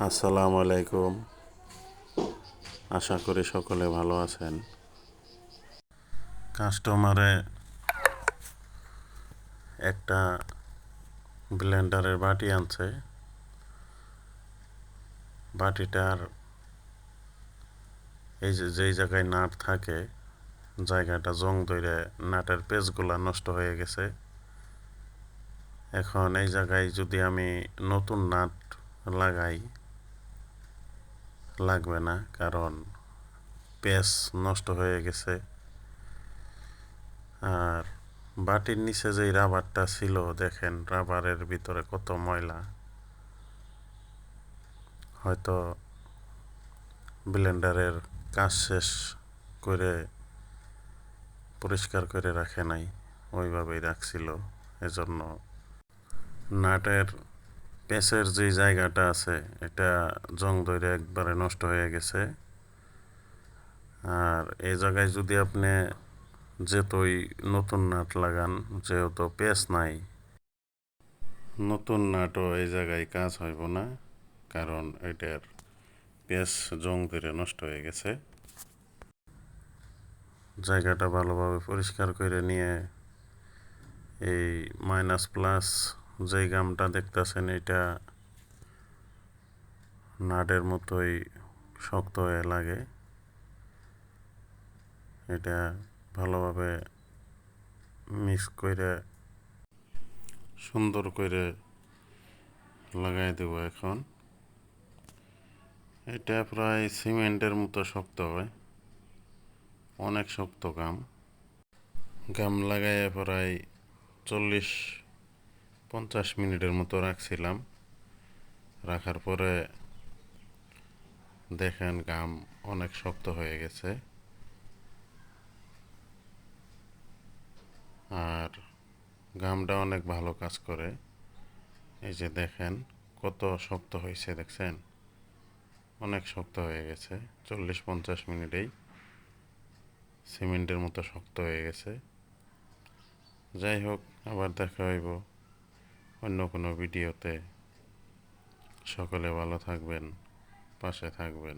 আসসালামু আলাইকুম। আশা করি সকলে ভালো আছেন। কাস্টমারে একটা ব্লেন্ডারের বাটি আনছে। বাটিটার এই যেই জায়গায় নাট থাকে জায়গাটা জং ধরে নাটের পেজগুলা নষ্ট হয়ে গেছে। এখন এই জায়গায় যদি আমি নতুন নাট লাগাই লাগবে না, কারণ পেজ নষ্ট হয়ে গেছে। আর বাটির নিচে যেই রাবারটা ছিল, দেখেন রাবারের ভিতরে কত ময়লা। হয়তো ব্লেন্ডারের কাজ শেষ করে পরিষ্কার করে রাখে নাই, ওইভাবেই রাখছিল। এজন্য নাটের পেঁচের যে জায়গাটা আছে এটা জং ধরে একবারে নষ্ট হয়ে গেছে। আর এই জায়গায় যদি আপনি যেতই নতুন নাট লাগান, যেহেতু পেঁচ নাই, নতুন নাটও এই জায়গায় কাজ হইব না, কারণ এটার পেঁচ জং ধরে নষ্ট হয়ে গেছে। জায়গাটা ভালোভাবে পরিষ্কার করে নিয়ে এই মাইনাস প্লাস যেই গামটা দেখতেছেন, এটা নাটের মতোই শক্ত হয়ে লাগে। এটা ভালোভাবে মিক্স করে সুন্দর করে লাগাই দেব। এখন এটা প্রায় সিমেন্টের মতো শক্ত হয়, অনেক শক্ত গাম। গাম লাগাইয়া প্রায় 40-50 মিনিটের মতো রাখছিলাম। রাখার পরে দেখেন গাম অনেক শক্ত হয়ে গেছে। আর গামটা অনেক ভালো কাজ করে। এই যে দেখেন কত শক্ত হয়েছে, দেখছেন অনেক শক্ত হয়ে গেছে। 40-50 মিনিটেই সিমেন্টের মতো শক্ত হয়ে গেছে। যাই হোক, আবার দেখা হইব অন্য কোনো ভিডিওতে। সকলে ভালো থাকবেন, পাশে থাকবেন।